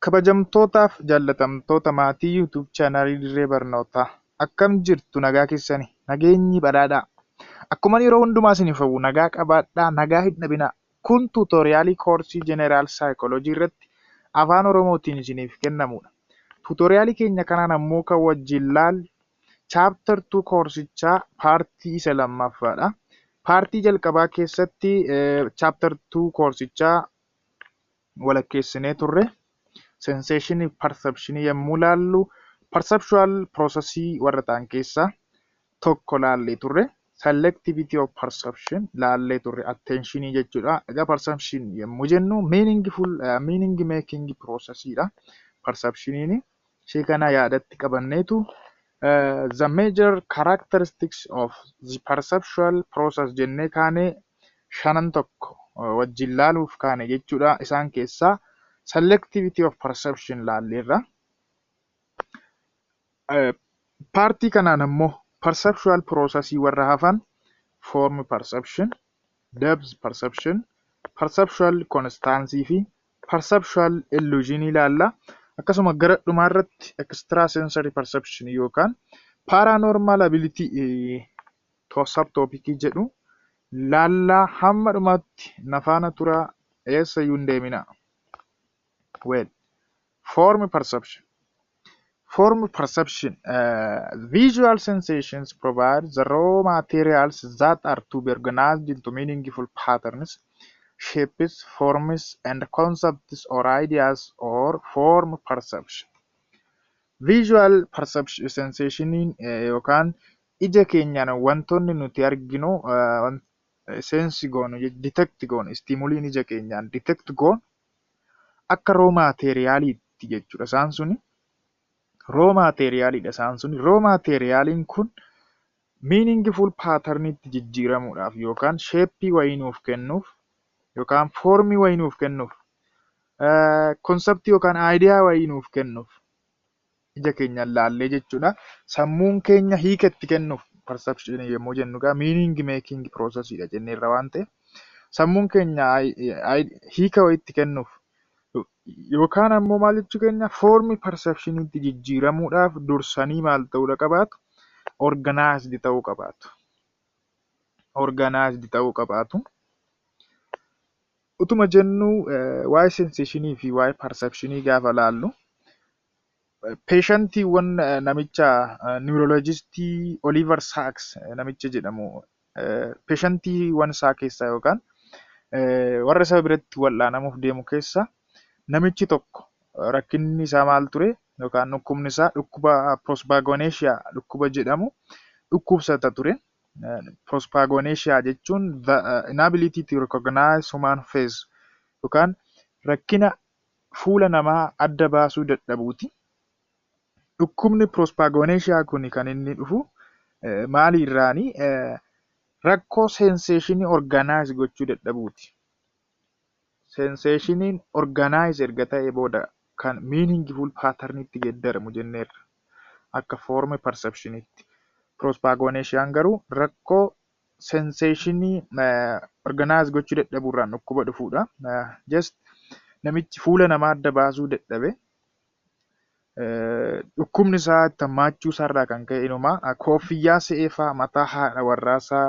Kabajamtootaaf jaallatamtoota maatii YouTube chaanaalii Dirree Barnootaa akkam jirtu nagaa keessanii nageenyi badhaadhaa. Akkuma yeroo hundumaa isiniif hawwu nagaa qabaadhaa, nagaa hin dhabinaa. Kun tuutoriyaalii koorsii Jeneraal Saayikooloojii irratti afaan Oromootiin isiniif kennamudha. Tuutoriyaalii keenya kanaan ammoo kan wajjin laallu chaaptar 2 koorsichaa paartii isa lammaffaadha. Paartii jalqabaa keessatti chaaptar 2 koorsichaa walakkeessinee turre. Sensation perception yommuu laallu perceptual processii warra ta'an keessaa tokko laallee turre. Selectivity of perception laallee turre. Attention jechuudha. Egaa perception yommuu jennu meaning making processiidha. Perceptioniin ishee kana yaadatti qabanneetu the major characteristics of the perceptual process jennee kaanee shanan tokko wajjin laaluuf kaane jechuudha. Isaan keessaa selectivity of perception laalleerra. Paartii kanaan ammoo perceptual processii warra hafan form perception, depth perception, perceptual constancy fi perceptual illusion ilaalla. Akkasuma gara dhumaa irratti extrasensory perception yookaan paranormal ability subtopic jedhu laallaa hamma dhumaatti nafaana turaa eessayyuu hin deemina. Well, form perception. Form perception. Visual sensations provide the raw materials that are to be organized into meaningful patterns, shapes, forms, and concepts or ideas or form perception. Visual perception sensation yookaan ija keenyaan wantoonni nuti arginu sensi goonu detect goonu stimuliin ija keenyaan detect goonu akka raw materiaaliitti jechuudha. Isaan suni raw materiaaliidha. Isaan suni raw materiaaliin kun meaningful patternitti jijjiiramuudhaaf yookaan shape wayii nuuf kennuuf yookaan formii wayii nuuf kennuuf concept yookaan idea wayii nuuf kennuuf ija keenyaan laallee jechuudha. Sammuun keenya hiika itti kennuuf perception yommuu jennu egaa meaning making processidha jenneerra waan ta'eef sammuun keenya hiika wayii itti kennuuf yookaan ammoo maal jechuu keenya formi perceptionitti jijjiiramuudhaaf dursanii maal ta'uu qabaatu? Organized ta'uu qabaatu. Organized ta'uu qabaatu. Utuma jennu waa'ee sensationii fi waa'ee perceptionii gaafa laallu patientiiwwan namicha neurologistii Oliver Sacks namicha jedhamu patientiiwwan isaa keessaa yookaan warra isa biratti wal'aanamuuf deemu keessaa namichi tokko rakkinni isaa maal ture yookaan dhukkubni isaa dhukkuba prospagonesia dhukkuba jedhamu dhukkubsata ture. Prospagonesia jechuun the inability to recognize human face yookaan rakkina fuula namaa adda baasuu dadhabuuti. Dhukkubni prospagonesia kun kan inni dhufu maaliirraani rakkoo sensationii organize gochuu dadhabuuti. Sensationiin organize erga ta'e booda kan meaningful patternitti geeddaramu jenneerra akka form perceptionitti. Prospagonesiaan garuu rakkoo sensationii organize gochuu dadhabuurraan dhukkuba dhufuudha. Just namichi fuula namaa adda baasuu dadhabe dhukkubni isaa itti hammaachuu isaarraa kan ka'e inumaa koffiyyaa se'eefaa mataa haadha warraasaa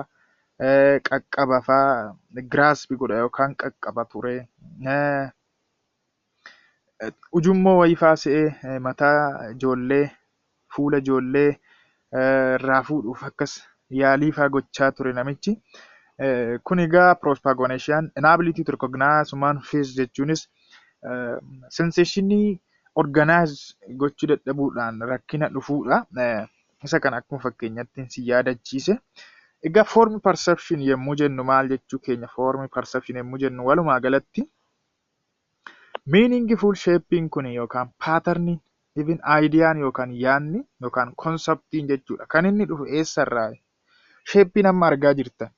qaqqabafaa grasp godha yookaan qaqqaba ture. Ujummoo wayifaa se'ee mataa ijoollee fuula ijoollee irraa fuudhuuf akkas yaaliifaa gochaa ture namichi. Kun egaa prospagonesiaan inability to recognize human face jechuunis sensationii organize gochuu dadhabuudhaan rakkina dhufuudha. Isa kana akkuma fakkeenyatti si yaadachiise. Egaa form perception yommuu jennu maal jechuu keenya? Form perception yommuu jennu walumaa galatti meaningful shaping kun yookaan pattern even ideyaan yookaan yaadni yookaan conceptiin jechuudha. Kan inni dhufu eessarraa? Shape amma argaa jirtan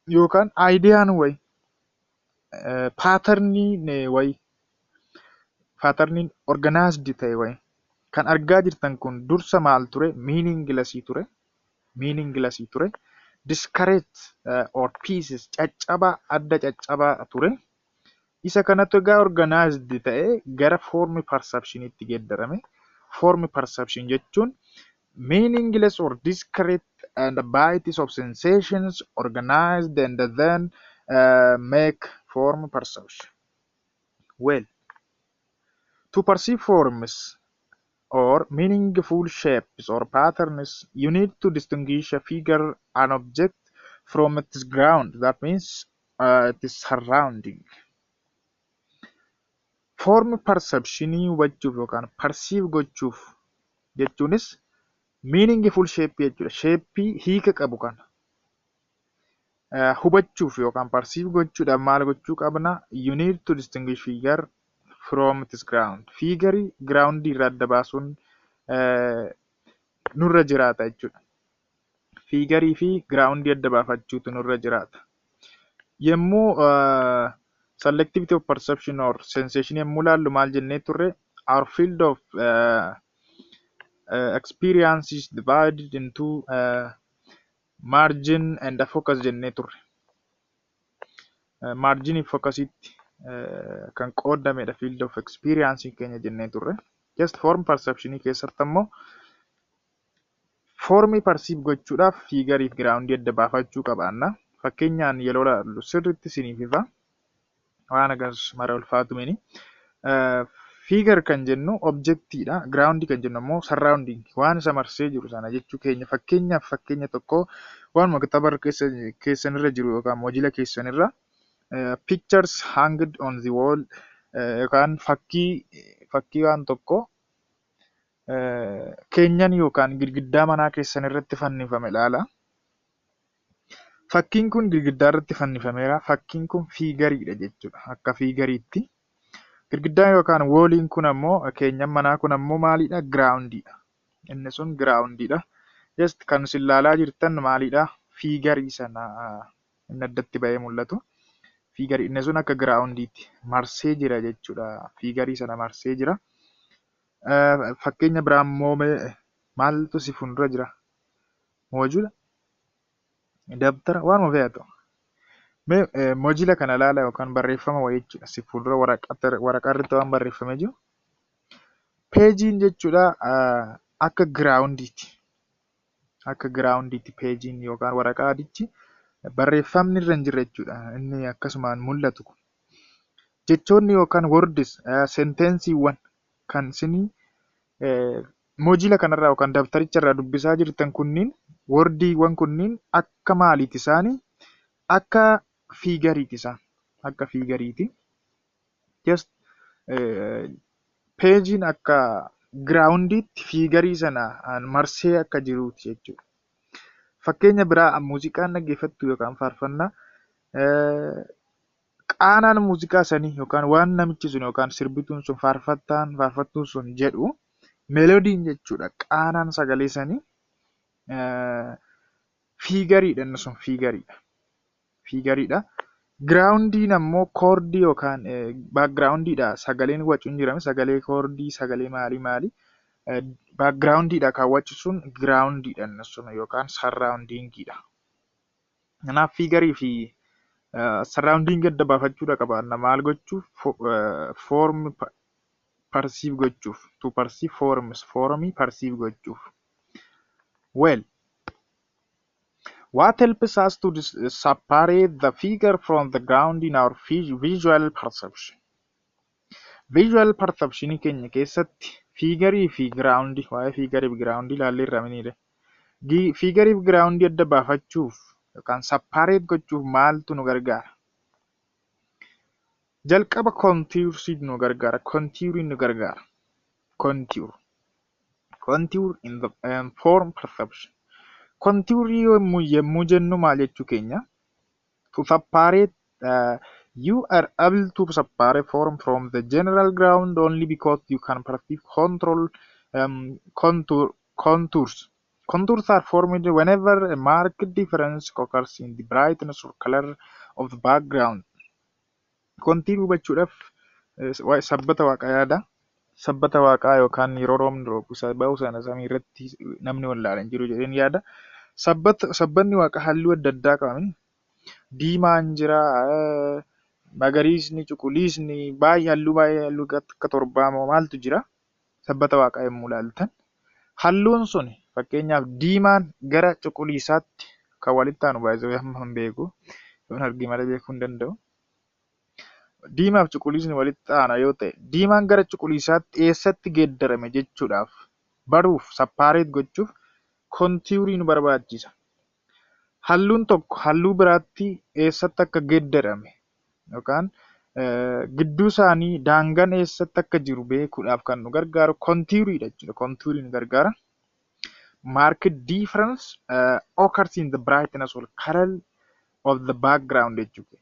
yookaan ideyaan wayi patterniin organized ta'e wayi kan argaa jirtan kun dursa maal ture? Meaningless ture. Discouraged or pieces caccabaa adda caccabaa ture. Isa kanatu egaa organized ta'ee gara form perceptionitti geeddarame. Form perception jechuun meaningless or discrete and bytes of sensations organized and then make form perception. Well, to perceive forms or meaningful shapes or patterns, you need to distinguish a figure, an object, from its ground. That means its surrounding. Form perceptionii hubachuuf yookaan perceive gochuuf jechuunis meaningful shape jechuudha. Shape hiika qabu kana hubachuuf yookaan perceive gochuudhaaf maal gochuu qabna? You need to distinguish figure from its ground. Figure ground irraa adda baasuun nurra jiraata jechuudha. Fiigarii fi giraawundii adda baafachuutu nurra jiraata. Yommuu selectivity of perception or sensation yommuu ilaallu maal jennee turre? Our field of experience is divided into margin and focus jennee turre. Marginii focasitti kan qoodamedha field of experience keenya jennee turre. Just form perceptionii keessatti ammoo foormii perceive gochuudhaaf fiigarii fi giraawundii adda baafachuu qabaanna. Fakkeenyaan yeroo ilaallu sirriitti isiniif ifa. Waan agas mara ulfaatu mini. Fiigar kan jennu objektiidha. Giraawundii kan jennu ammoo sarraawundiing waan isa marsee jiru sana jechuu keenya. Fakkeenyaaf fakkeenya tokko waanuma kitaaba keessanirra jiru yookaan moojila keessanirra pictures hanged on the wall yookaan fakkii waan tokko keenyan yookaan girgiddaa manaa keessan irratti fannifame ilaala. Fakkiin kun girgiddaa irratti fannifameera. Fakkiin kun fiigariidha jechuudha. Akka fiigariitti. Girgiddaan yookaan wooliin kun ammoo keenyan manaa kun ammoo maalidha? Giraawundiidha. Inni sun giraawundiidha. Just kan isin ilaalaa jirtan maalidha? Fiigarii sana inni addatti ba'ee mul'atu. Fiigarii inni sun akka giraawundiitti marsee jira jechuudha. Fiigarii sana marsee jira. Fakkeenya biraan moomee maaltu si fuuldura jira? Moojila? Dabtara? Waanuma fe'atu. Moojila kana ilaala yookaan barreeffama wayii jechuudha. Si fuuldura waraqaa irratti waan barreeffamee jiru. Peejiin jechuudha akka giraawundiiti. Akka giraawundiitti peejiin yookaan waraqaa adichi barreeffamni irra hin jirre jechuudha. Inni akkasumaan mul'atu kun. Jechoonni yookaan wordis senteensiiwwan kan isinii moojila kanarraa yookaan dabtaricharraa dubbisaa jirtan kunniin wordiiwwan kunniin akka maaliiti isaanii? Akka fiigariiti isaan. Akka fiigariiti. Just peejiin akka giraawundiitti fiigarii sana marsee akka jiruuti jechuudha. Fakkeenya biraa muuziqaan dhaggeeffattu yookaan faarfannaa qaanaan muuziqaa sanii yookaan waan namichi sun yookaan sirbituun sun faarfattuun sun jedhu meeloodiin jechuudha. Qaanaan sagalee sanii fiigariidha inni sun fiigariidha. Fiigariidha. Giraawundiin ammoo koordii yookaan baakgiraawundiidha. Sagaleen wacuun jirame sagalee koordii sagalee maali baakgiraawundiidha kaawwachu sun giraawundiidha inni sun yookaan sarraawundiingiidha. Kanaaf fiigarii fi sarraawundiingii adda baafachuudha qabaanna. Maal gochuuf? Foormi perceive gochuuf. To perceive forms. Foormii perceive gochuuf. Well, what helps us to separate the figure from the ground in our visual perception? Visual perception keenya keessatti fiigarii fi giraawundii waa'ee fiigarii fi giraawundii ilaallee irraa miniidha. Fiigarii fi giraawundii adda baafachuuf yookaan separate gochuuf maaltu nu gargaara? Jalqaba contoursi nu gargaara. Contouring nu gargaara. Contour in the form perception. Contourii yommuu jennu maal jechuu keenya? To separate you are able to separate form from the general ground only because you can perceive contours. Contours are formed whenever a marked difference occurs in the brightness or color of the background. Contour hubachuudhaaf sabbata waaqaa yaada. Sabbata waaqaa yookaan yeroo roobni roobu ba'uu sana samii irratti namni wallaalan jiru jedheen yaada. Sabbanni waaqaa halluu adda addaa qaban diimaan jira, magariisni, cuquliisni, halluu akka torbaa moo maaltu jira sabbata waaqaa yommuu ilaaltan. Halluun sun fakkeenyaaf diimaan gara cuquliisaatti kan walitti aanu baay'ee amma hin beeku. Yoon arge malee beekuu hin danda'u. Diimaa fi cuquliisni walitti aana yoo ta'e, diimaan gara cuquliisaatti eessatti geeddarame jechuudhaaf baruuf sappaareet gochuuf kontiiwurii nu barbaachisa. Halluun tokko halluu biraatti eessatti akka geeddarame yookaan gidduu isaanii daangaan eessatti akka jiru beekuudhaaf kan nu gargaaru kontiiwuriidha jechuudha. Kontiiwuriin nu gargaara. Marked difference occurs in the brightness or color of the background jechuudha.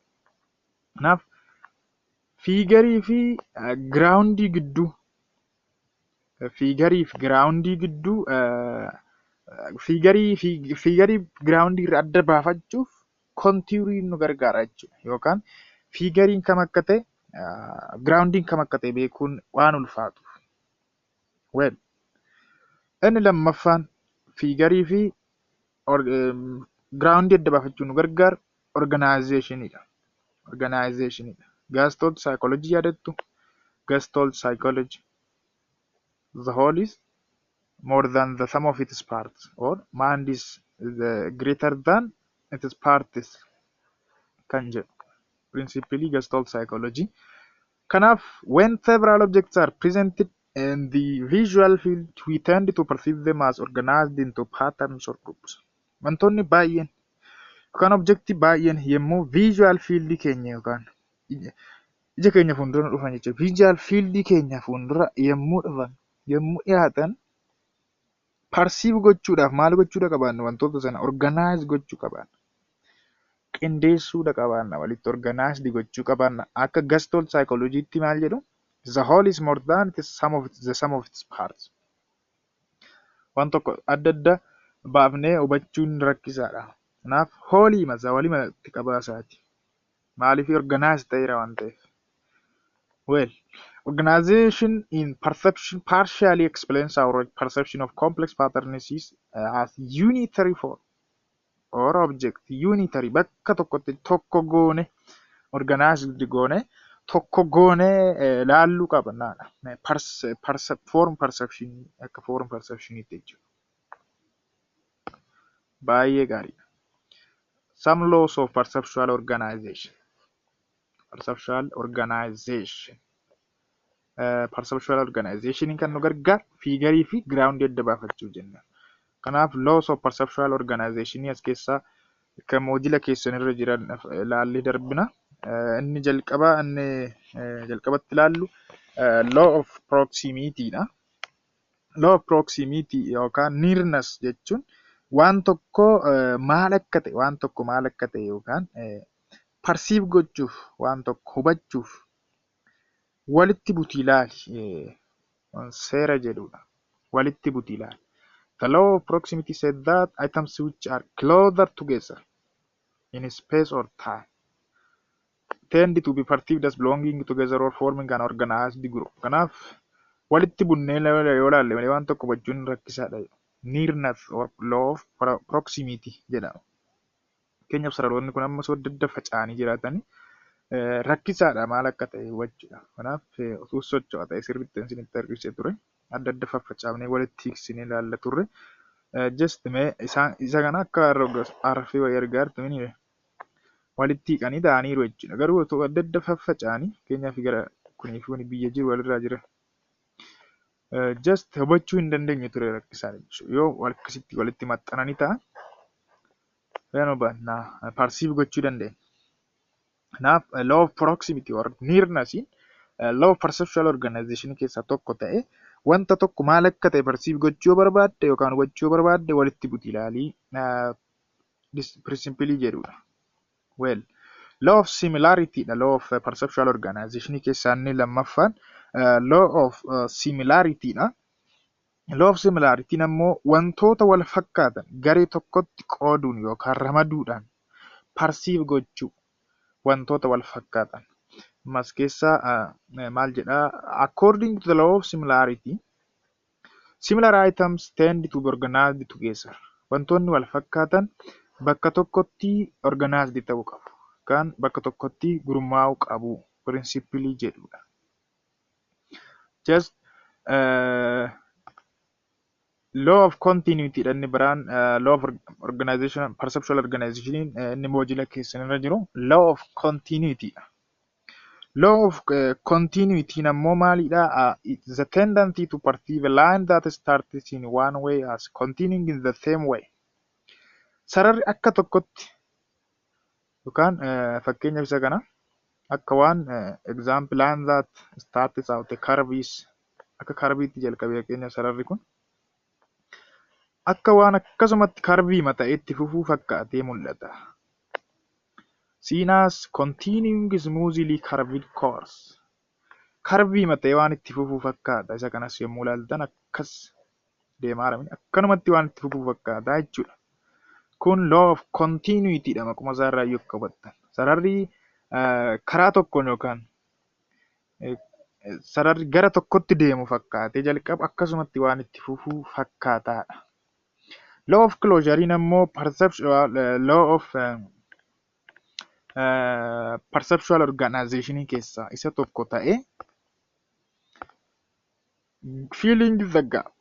Kanaaf fiigarii fi giraawundii gidduu fiigarii giraawundii irraa adda baafachuuf kontiiwuriin nu gargaara jechuudha. Yookaan fiigariin kam akka ta'e giraawundiin kam akka ta'e beekuun waan ulfaatuuf. Inni lammaffaan fiigarii fi giraawundii adda baafachuun nu gargaaru organaayizeeshiniidha. Gestalt psychology yaadattu? Gestalt psychology. The whole is more than the sum of its parts, or mind is greater than its parts kan jedhu. Principally Gestalt psychology. Kanaaf when several objects are presented in the visual field, we tend to perceive them as organized into patterns or groups. Wantoonni baay'een yookaan objektii baay'een yommuu visual field keenya yookaan ija keenya fuuldura dhufan jechuudha. Visual field keenya fuuldura yommuu dhufan, yommuu dhiyaatan perceive gochuudhaaf maal gochuudha qabaanna? Wantoota sana organize gochuu qabaanna. Qindeessuudha qabaanna, walitti organized gochuu qabaanna. Akka Gestalt psychologytti maal jedhu? The whole is more than the sum of its parts. Waan tokko adda adda baafnee hubachuun rakkisaadha. Kanaaf hoolii masaa itti qabaasaati. Maaliif organized ta'eera waan ta'eef. Organization in perception partially explains our perception of complex patterns as unitary form or object. Unitary bakka tokkotti tokko goone organized goone tokko goone laalluu qabannaadha. Form perception akka form perceptionitti jechuudha. Baay'ee gaariidha. Some laws of perceptual organization. Perceptual organization kan nu gargaaru fiigarii fi giraawundii adda baafachuu jenna. Kanaaf laws of perceptual organization as keessaa kan moodila keessanirra jiran ilaallee darbina. Inni jalqabatti ilaallu law of proximity dha. Law of proximity yookaan nearness jechuun waan tokko maal akka ta'e yookaan perceive gochuuf waan tokko hubachuuf walitti butii ilaali seera jedhudha. Walitti butii ilaali. The law of proximity said that items which are closer together in space or time tend to be perceived as belonging together or forming an organized group. Kanaaf walitti bunnee yoo ilaalle waan tokko hubachuun rakkisaadha. Nearness or law of proximity jedhama. Fakkeenyaaf sararoonni kun amma adda adda faca'anii jiraatanii rakkisaadha maal akka ta'e hubachuudha. Kanaaf osoo socho'aa ta'e sirriitti isinitti argisiisee ture. Adda adda faffacaafnee walitti hiiksinee ilaalla turre. Just isa kana akka arfee wayii argaa jirtu walitti hiikanii ta'aniiru jechuudha. Garuu osoo adda adda faffaca'anii fakkeenyaaf gara kunii fi biyya jiru walirraa jira. Just hubachuu hin dandeenye ture rakkisaa jechuudha. Yoo akkasitti walitti maxxananii ta'an perceive gochuu dandeenya. Kanaaf law of proximity or nearness law of perceptual organization keessaa tokko ta'e wanta tokko maal akka ta'e perceive gochuu barbaadde yookaan hubachuu barbaadde walitti butii ilaalii principally jedhudha. Law of similarity dha. Law of perceptual organization keessaa inni lammaffaan law of similarity dha. Law of similarity ammoo wantoota wal fakkaatan garee tokkotti qooduun yookaan ramaduudhaan perceive gochuu wantoota wal fakkaatan. Mas keessaa maal jedhaa? According to the law of similarity, similar items tend to be organized together. Wantoonni wal fakkaatan bakka tokkotti organized ta'uu qabu. yookaan bakka tokkotti gurmaa'uu qabu principally jedhudha. Just law of continuity dha inni biraan law of organization perceptual organization inni moojila keessan irra jiru law of continuity dha. Law of continuity ammoo maalidha? It's the tendency to perceive a line that starts in one way as continuing in the same way. Sararri akka tokkotti yookaan fakkeenyaaf isa kana akka waan example line that starts out a curve is akka karbiitti jalqabee fakkeenyaaf sararri kun akka waan akkasumatti karbii ta'etti fufuu fakkaatee mul'ata. Seen as continuing smoothly curved course. Karbii ta'ee waan itti fufuu fakkaata. Isa kanas yommuu ilaaltan akkas deemaa jiran akkanumatti waan itti fufuu fakkaata jechuudha. Kun law of continuity dha maquma isaarraa yoo qabattan. Sararri karaa tokkoon yookaan sararri gara tokkotti deemu fakkaatee jalqaba akkasumatti waan itti fufuu fakkaataadha. Law of closure ammoo law of perceptual organization keessaa isa tokko ta'ee filling the gap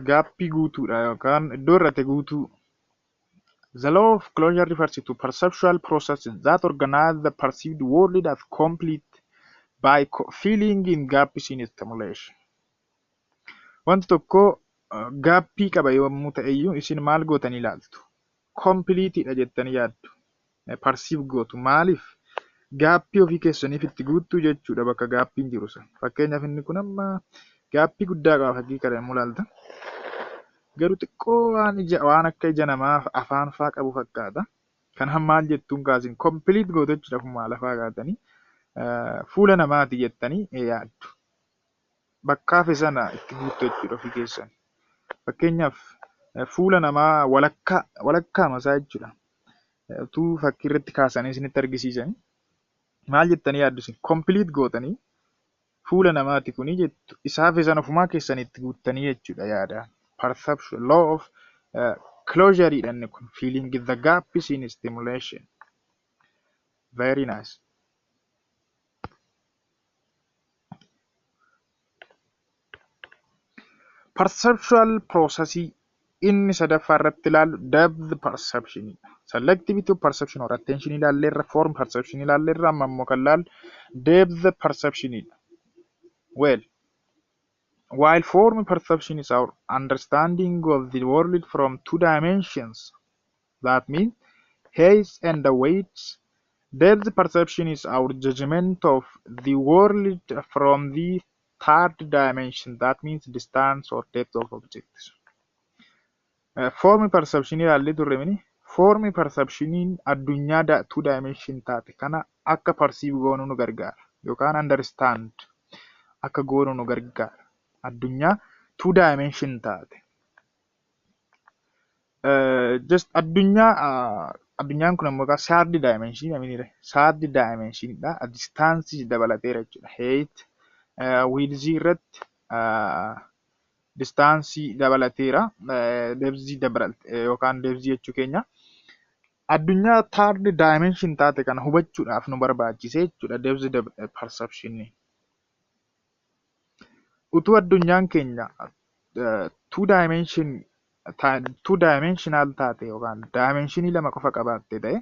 gaappii guutuudha yookaan iddoo irratti guutuu. The law of closure refers to perceptual processes that organize the perceived world as complete by filling in gaps in stimulation. Wanti tokko gaappii qaba yommuu ta'eyyuu isin maal gootanii ilaaltu? Complete dha jettanii yaaddu. Perceive gootu. Maaliif? Gaappii ofii keessaniif itti guuttuu jechuudha bakka gaappiin jiru sana. Fakkeenyaaf inni kun amma gaappii guddaa qaba fakkii kana yommuu ilaaltan. Garuu xiqqoo waan akka ija namaa afaan faa qabu fakkaata. Kan maal jettuun kaasin complete gootu jechuudha akkuma lafaa kaatanii fuula namaati jettanii yaaddu. Bakka hafe sana itti guuttu jechuudha ofii keessan. Fakkeenyaaf fuula namaa walakkaa masaa jechuudha. Utuu fakkii irratti kaasanii isinitti argisiisanii maal jettanii yaaddu isin complete gootanii fuula namaati kuni jettu isaa hafe sana ofumaa keessanii itti guuttanii jechuudha yaadaan. Perception law of closure dha kun filling the gaps in stimulation. Very nice. Perceptual process inni sadaffaa irratti ilaallu depth perception. Selectivity of perception or attention ilaalleerra form perception ilaalleerra amma immoo kan ilaallu depth perception. Well, while form perception is our understanding of the world from two dimensions, that means height and weight, depth perception is our judgment of the world from the third dimension, that means distance or depth of objects. Form perception ilaallee turre form perception addunyaa two dimension taate kana akka perceive goonuu nu gargaara yookaan understand akka goonuu nu gargaara. Addunyaa two dimension taate. Just addunyaan kun ammoo third dimension third dimension dha. Distance dabalateera jechuudha. Height width irratti distance dabalateera. Depth dabalate yookaan depth jechuu keenya. Addunyaa third dimension taate kana hubachuudhaaf nu barbaachise jechuudha depth perception. Utuu addunyaan keenya two dimensional taate yookaan dimensionii lama qofa qabaatte ta'e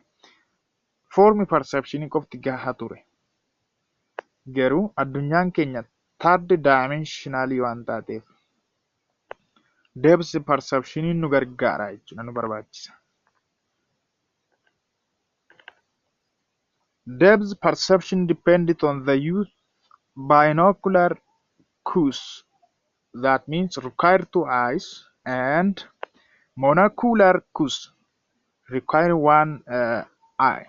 form perception qofti gahaa ture. Garuu addunyaan keenya third dimensional waan taateef depth perception nu gargaara jechuudha nu barbaachisa. Depth perception depends on the use binocular cues, that means require two eyes, and monocular cues require one eye.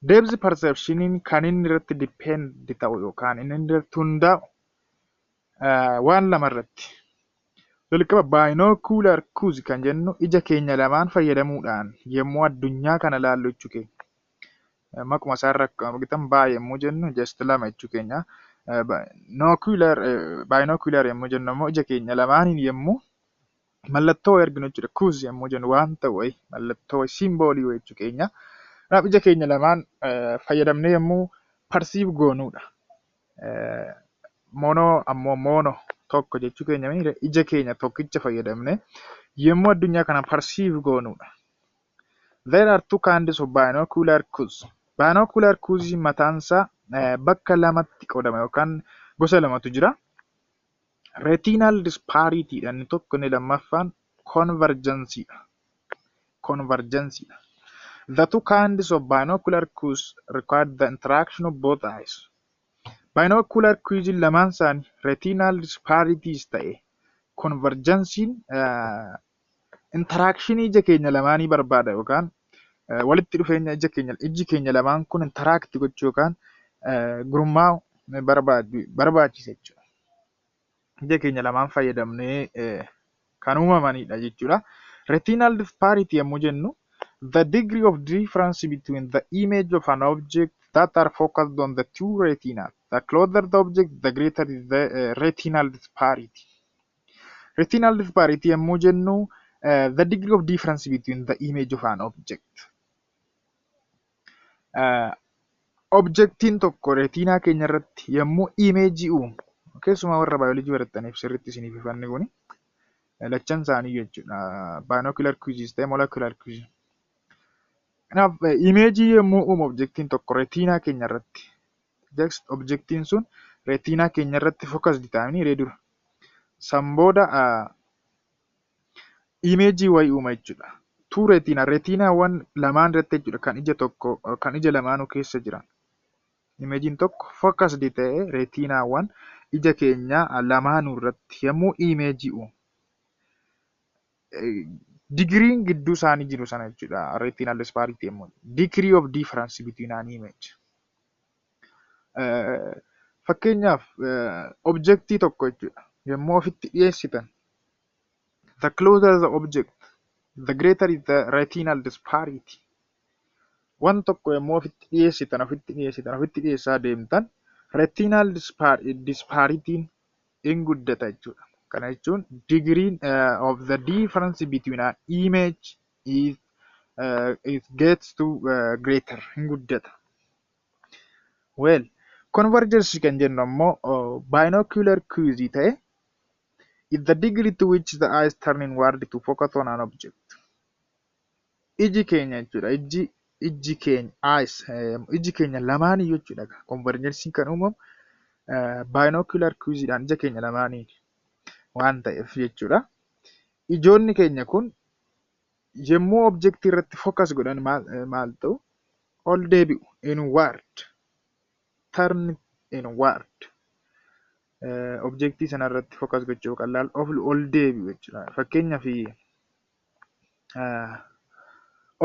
Depth perception kan inni irratti depend ta'u yookaan inni irratti hundaa'u waan lama irratti. Jalqaba binocular cues kan jennu ija keenya lamaan fayyadamuudhaan yommuu addunyaa kana ilaallu jechuu keenya. Maquma isaarra argitan yommuu jennu just lama jechuu keenya. Binocular yommuu jennu immoo ija keenya lamaaniin yommuu mallattoo arginu jechuudha. Cues yommuu jennu waan ta'u mallattoo simboolii jechuu keenya. Kanaaf ija keenya lamaan fayyadamnee yommuu perceive goonudha. Mono tokko jechuu keenya ija keenya tokkicha fayyadamne yommuu addunyaa kana perceive goonudha. There are two kinds of binocular cues. Binocular cues mataansaa bakka lamatti qoodama yookaan gosa lamatu jira. Retinal disparity dha inni tokko, inni lammaffaan convergence dha. The two kinds of binocular cues require the interaction of both eyes. Binocular cues lamaan isaanii retinal disparities ta'e convergence interaction ija keenya lamaanii barbaada yookaan walitti dhufeenya iji keenya lamaan kun interact gochuu yookaan gurmaa'u barbaachisa jechuudha. Ija keenya lamaan fayyadamnee kan uumamanidha jechuudha. Retinal disparity yommuu jennu the degree of difference between the image of an object that are focused on the two retina. The closer the object, the greater is the retinal disparity. Retinal disparity yommuu jennu the degree of difference between the image of an object. Objectiin tokko retinaa keenya irratti yommuu imeejii uumu, keessumaa warra baayoloojii barattaniif sirriitti isiniif ifanni kuni lachan isaanii jechuudha. Binocular cues ta'e molecular cues. Kanaaf imeejii yommuu uumu objectiin tokko retinaa keenya irratti, objectiin sun retinaa keenya irratti focused ta'anii reedura. San booda imeejii wayii uuma jechuudha. Two retinaawwan lamaan irratti jechuudha kan ija lamaanuu keessa jiran. Imeejiin tokko focused ta'ee retinaawwan ija keenya lamaanuu irratti yommuu imeejii uumu. Digiriin gidduu isaanii jiru sana jechuudha retinal disparity yommuu. Degree of difference between an image. Fakkeenyaaf objectii tokko jechuudha yommuu ofitti dhiyeessitan, the closer the object, the greater is the retinal disparity. Waan tokko yommuu ofitti dhiyeessaa deemtan retinal disparitiin in guddata jechuudha. Kana jechuun degrees of the difference between an image it gets to greater in guddata. Well, convergence kan jennu ammoo binocular cues ta'e is the degree to which the eyes turn inward to focus on an object. Iji keenya jechuudha. Iji keenya lamaanii jechuudha. Convergence kan uumamu binocular cuesdhaan ija keenya lamaanii waan ta'eef jechuudha. Ijoonni keenya kun yommuu objectii irratti focus godhan maal ta'u? Ol deebi'u, inward, turn inward. Objectii sana irratti focus gochuu qallaal ol deebi'u jechuudha. Fakkeenyaaf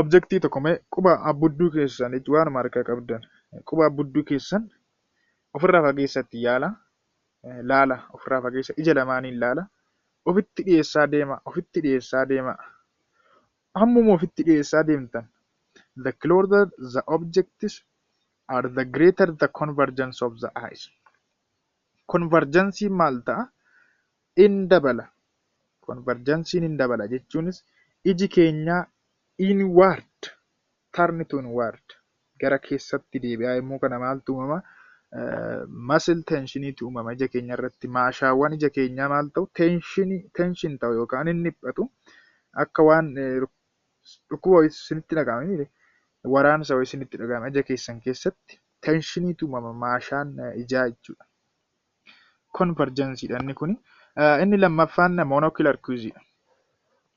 objectii tokko mee quba abbudduu keessan jechuun waanuma harkaa qabdan quba abbudduu keessan ofirraa fageessatti laala ofirraa fageessa ija lamaaniin laala ofitti dhiyeessaa deema. Hammuma ofitti dhiyeessaa deemtan the closer the objects are the greater the convergence of the eyes. Convergence maal ta'a? In dabala. Convergencein in dabala jechuunis iji keenya inward, turn to inward, gara keessatti deebi'aa yommuu kana maaltu uumama? Muscle tensioniitu uumama ija keenya irratti. Maashaawwan ija keenyaa maal ta'u? Tension ta'u yookaan inni dhiphatu akka waan dhukkuba isinitti dhaga'ame waraansa isinitti dhaga'ame ija keessan keessatti tensioniitu uumama maashaan ijaa jechuudha. Convergenceidha inni kuni. Inni lammaffaan monocular cues.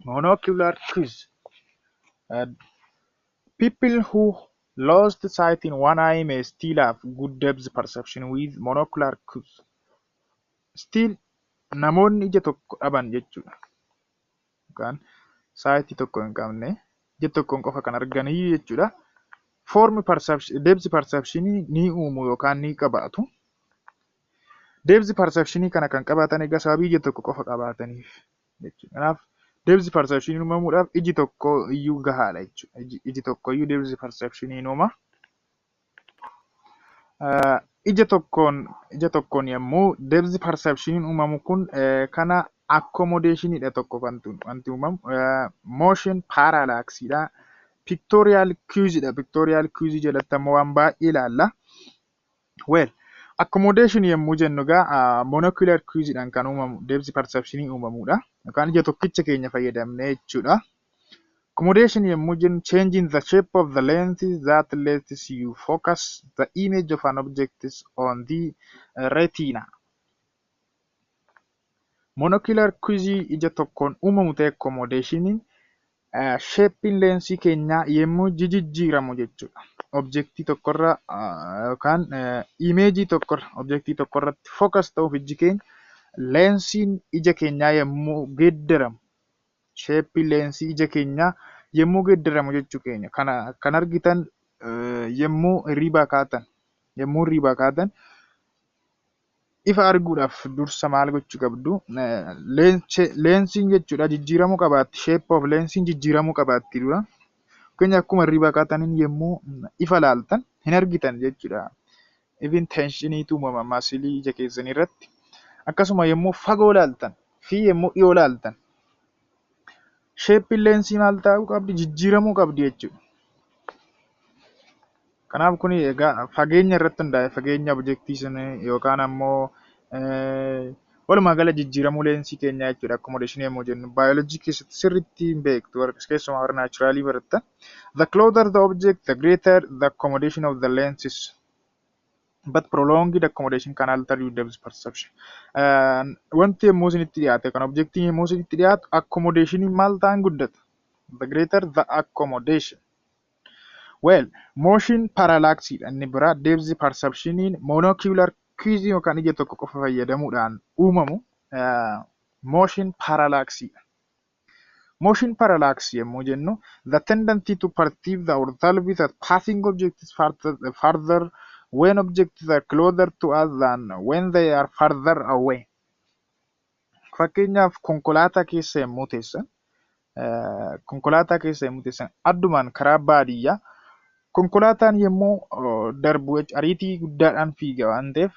Monocular cues. People who lost sight in one eye may still have good depth perception with monocular cues. Still namoonni ija tokko dhaban jechuudha. Yookaan saayitii tokko hin qabne ija tokkoon qofa kan arganii jechuudha. Form perception, depth perception ni uumu yookaan ni qabaatu. Depth perception kana kan qabaatan egaa sababii ija tokko qofa qabaataniif jechuudha. Kanaaf depth perception uumamuudhaaf iji tokko iyyuu gahaadha jechuudha. Iji tokko iyyuu depth perception uuma. Ija tokkoon yommuu depth perception uumamu kun kana accommodationidha tokko wanti uumamu motion parallaxidha. pictorial cues dha. Pictorial cues jalatti ammoo waan baay'ee ilaalla. Well, accommodation yommuu jennu egaa monocular cues dhaan kan uumamu depth perception uumamudha. Yookaan ija tokkicha keenya fayyadamnee jechuudha. Accommodation yommuu jennu changing the shape of the lenses that lets you focus the image of an object on the retina. Monocular cues ija tokkoon uumamu ta'e accommodation shapein leensii keenyaa yommuu jijjiiramu jechuudha. Objektii tokkorra yookaan imeejii tokkorra objektii tokkorratti focus ta'uuf iji keenya leensiin ija keenyaa yommuu geeddaramu shapein leensii ija keenyaa yommuu geeddaramu jechuu keenya. Kana kan argitan yommuu hirribaa kaatan ifa arguudhaaf dursa maal gochuu qabdu? Leensiin jechuudha jijjiiramuu qabaatti. Shape of leensiin jijjiiramuu qabaatti dura. Fakkeenya akkuma hirribaa kaataniin yommuu ifa laaltan hin argitan jechuudha. Even tensioniitu uumama masilii ija keessanii irratti. Akkasuma yommuu fagoo laaltan fi yommuu dhiyoo laaltan shape leensii maal ta'uu qabdi? Jijjiiramuu qabdi jechuudha. Kanaaf kun egaa fageenya irratti hundaa'e fageenya objektii sana yookaan ammoo walumaa gala jijjiiramuu leensii keenyaa jechuudha. Accommodation yommuu jennu baayoloojii keessatti sirriitti hin beektu keessumaa warra naachuraalii barattan. The closer the object, the greater the accommodation of the lenses. But prolonged accommodation can alter your depth perception. Wanti yommuu isinitti dhiyaate kan objektiin yommuu isinitti dhiyaatu accommodation maal ta'an guddata. The greater the accommodation. Well, motion parallax inni bira depth perception monocular cues yookaan ija tokko qofa fayyadamuudhaan uumamu motion parallax. Motion parallax yommuu jennu the tendency to perceive the orthologhy that passing objects farther when objects are closer to us than when they are farther away. Fakkeenyaaf konkolaataa keessa yommuu teessan addumaan karaa baadiyyaa konkolaataan yommuu darbu ariitii guddaadhaan fiiga waan ta'eef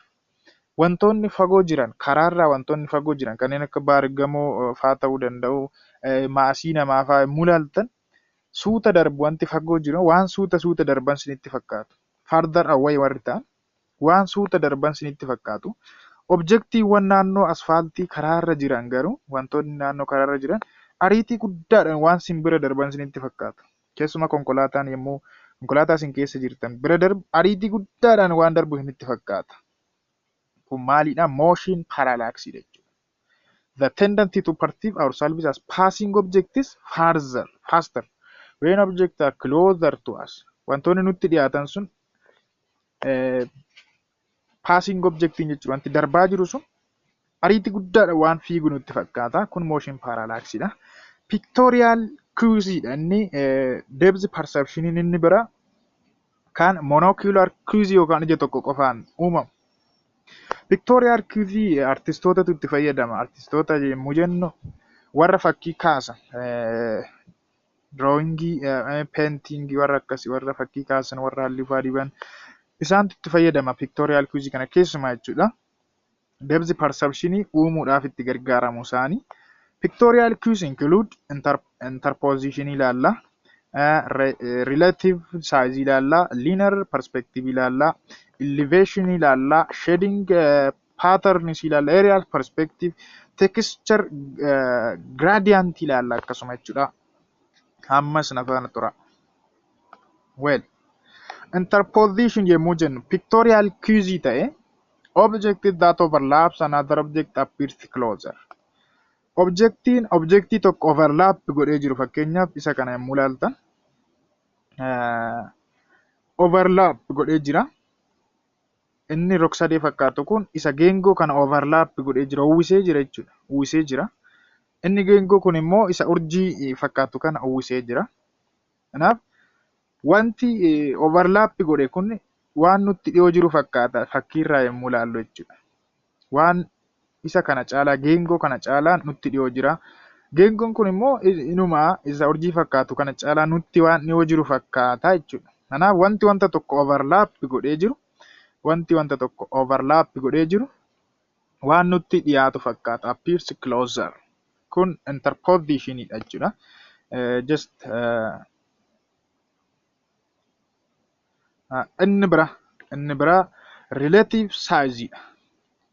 wantoonni fagoo jiran karaarraa wantoonni fagoo jiran kanneen akka baargamoo faa ta'uu danda'u maasii namaa faa yommuu ilaaltan suuta darbu wanti fagoo jiru waan suuta darban sinitti fakkaatu. Farther away warri ta'an waan suuta darban sinitti fakkaatu. Objektiiwwan naannoo asfaaltii karaarra jiran garuu wantoonni naannoo karaarra jiran ariitii guddaadhaan waan sin bira darban sinitti fakkaatu. Keessumaa konkolaataan yommuu konkolaataa isin keessa jirtan bira darbu ariitii guddaadhaan waan darbu sinitti fakkaata. Kun maalidha? Motion parallax jechuudha. The tendency to perceive ourselves as passing objects faster when objects are closer to us. Wantoonni nutti dhiyaatan sun passing object jechuudha. Wanti darbaa jiru sun ariitii guddaadhaan waan fiigu nutti fakkaata. Kun motion parallax dha. Pictorial cues dha inni depth perception inni bira kan monocular cues yookaan ija tokko qofaan uumamu. Pictorial cues artistootatu itti fayyadama. Artistoota yommuu jennu warra fakkii kaasan drawingii, paintingii warra akkasii warra fakkii kaasan warra halluu faa diban isaantu itti fayyadama pictorial cues kana keessumaa jechuudha. Depth perception uumuudhaaf itti gargaaramu isaanii. Pictorial cues include interposition ilaalla, relative size ilaalla, linear perspective ilaalla, elevation ilaalla, shading patterns ilaalla, aerial perspective, texture gradient ilaalla akkasuma jechuudha. Ammas na faana tura. Well, interposition yommuu jennu pictorial cues ta'e object that overlaps another object appears closer. Objektii tokko overlap godhee jiru fakkeenyaaf isa kana yommuu ilaaltan overlap godhee jira. Inni rog-sadee fakkaatu kun isa geengoo kana overlap godhee jira, uwwisee jira jechuudha. Uwwisee jira. Inni geengoo kun immoo isa urjii fakkaatu kana uwwisee jira. Kanaaf wanti overlap godhe kun waan nutti dhiyoo jiru fakkaata fakkiirraa yommuu ilaallu jechuudha. Waan isa kana caalaa geengoo kana caalaa nutti dhiyoo jira. Geengoon kun immoo inuma isa urjii fakkaatu kana caalaa nutti waan dhiyoo jiru fakkaata jechuudha. Kanaaf wanti wanta tokko overlap godhee jiru waan nutti dhiyaatu fakkaata. Appears closer. Kun interposition dha jechuudha. Inni biraa relative size.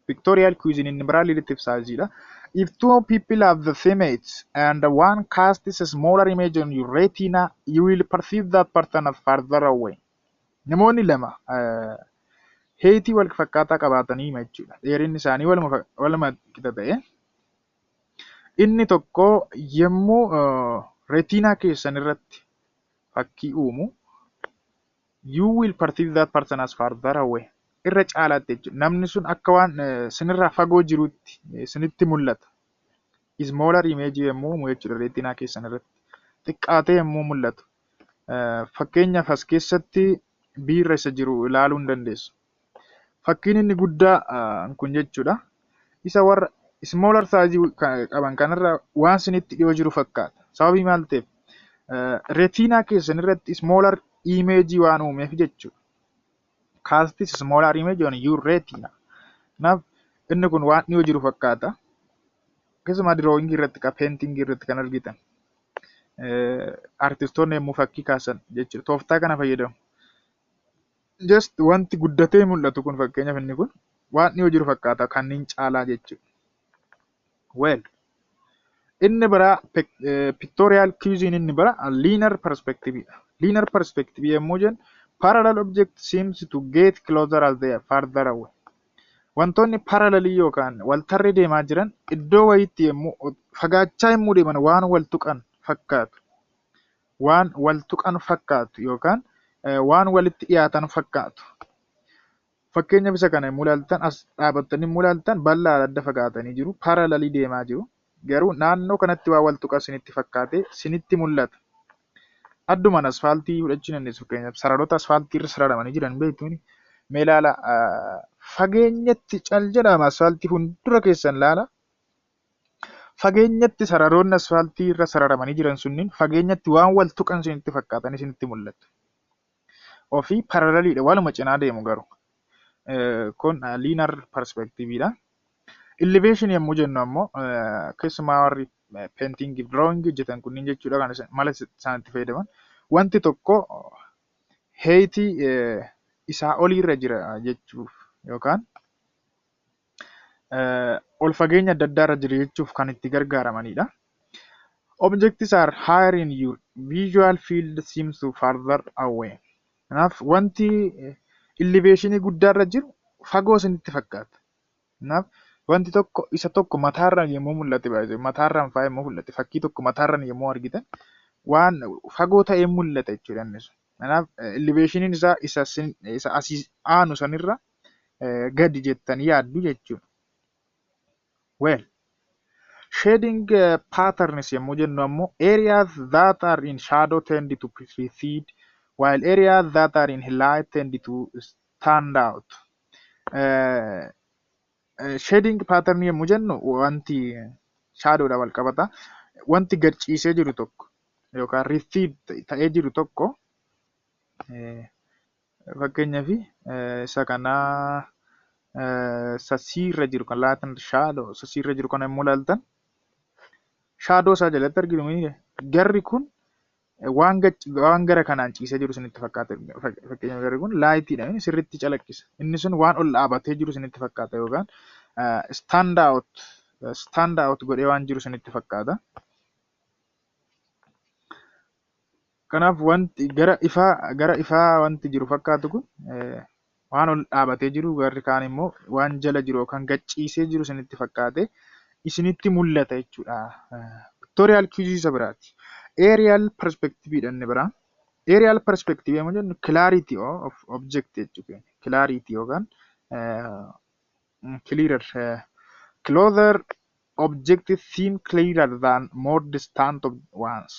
Pictorial cuisine inni biraa relative size dha. If two people have the same age and one casts a smaller image on your retina, you will perceive that person as farther away. Namoonni lama heetii wal fakkaataa qabaatanii hima jechuudha. Dheerinni isaanii waluma qixa ta'e. Inni tokko yommuu reetiinaa keessan irratti fakkii uumu, you will perceive that person as farther away. Irra caalaatti jechuudha. Namni sun akka waan sinirraa fagoo jirutti sinitti mul'ata. Smaller image yommuu uumu jechuudha reetiinaa keessan irratti. Xiqqaatee yommuu mul'atu. Fakkeenyaaf as keessatti biirra isa jiru ilaaluu hin dandeessu. Fakkiin inni guddaa kun jechuudha. Isa warra smaller size qaban kanarra waan sinitti dhiyoo jiru fakkaata. Sababii maal ta'eef reetiinaa keessan irratti smaller image waan uumeef jechuudha. Castis smaller image on your retina. Kanaaf inni kun waan dhiyoo jiru fakkaata. Keessumaa drawing irratti painting irratti kan argitan. Artistoonni yommuu fakkii kaasan jechuudha. Tooftaa kana fayyadamu. Just wanti guddatee mul'atu kun fakkeenyaaf inni kun waan dhiyoo jiru fakkaata kanneen caalaa jechuudha. Well, inni biraa pictorial cuisine inni biraa linear perspective. Linear perspective yommuu jennu parallel object seems to get closer as they are farther away. Wantoonni parallelii yookaan waltarree deemaa jiran iddoo wayiitti yommuu fagaachaa yommuu deeman waan wal tuqan fakkaatu. Waan wal tuqan fakkaatu yookaan waan walitti dhiyaatan fakkaatu. Fakkeenyaaf isa kana yommuu ilaaltan as dhaabattanii yommuu ilaaltan bal'aa adda fagaatanii jiru. Parallelii deemaa jiru. Garuu naannoo kanatti waa wal tuqa sinitti fakkaate sinitti mul'ata. Addumaan asfaaltii fudhachuu dandeessu. Fakkeenyaaf sararoota asfaaltii irra sararamanii jiran beektuuni. Mee ilaala fageenyatti cal jedhama asfaaltii fuuldura keessan ilaala. Fageenyatti sararoonni asfaaltii irra sararamanii jiran sunniin fageenyatti waan wal tuqan sinitti fakkaatanii sinitti mul'atu. Ofii paralleliidha waluma cinaa deemu garuu. Kun linear perspectiveidha. Elevation yommuu jennu ammoo keessumaa warri painting drawing hojjetan kunniin jechuudha kan mala isaanitti fayyadaman. Wanti tokko heetii isaa oliirra jira jechuuf yookaan ol fageenya adda addaarra jira jechuuf kan itti gargaaramanidha. Objects are higher in your visual field seems to farther away. Kanaaf wanti elevationii guddaarra jiru fagoo isinitti fakkaata. Kanaaf wanti tokko isa tokko mataarraan yommuu mul'ate baay'ee mataarraan fa'aa yommuu mul'ate fakkii tokko mataarraan yommuu argitan waan fagoo ta'ee mul'ata jechuudha innis. Kanaaf elevationiin isaa isa asii aanu sanirra gadi jettanii yaaddu jechuudha. Well, shading patterns yommuu jennu ammoo areas that are in shadow tend to precede while areas that are in light tend to stand out. Shading pattern yommuu jennu wanti shadowdha wal qabata. Wanti gad ciisee jiru tokko yookaan recede ta'ee jiru tokko fakkeenyaaf isa kanaa sasiirra jiru kan laatan shadow sasiirra jiru kana yommuu ilaaltan shadow isaa jalatti argitu garri kun waan gara kanaan ciisee jiru isinitti fakkaata. Fakkeenyaaf garri kun laayitiidha sirriitti calaqqisa. Inni sun waan ol dhaabatee jiru isinitti fakkaata yookaan stand out godhee waan jiru isinitti fakkaata. Kanaaf wanti gara ifaa wanti jiru fakkaatu kun waan ol dhaabatee jiru garri kaan immoo waan jala jiru yookaan gad ciisee jiru isinitti fakkaate isinitti mul'ata jechuudha. Pictorial cuisine isa biraati. Aerial perspective inni biraa. Aerial perspective yommuu jennu clarity of object jechuudha. Clarity yookaan closer objects seem clearer than more distant ones.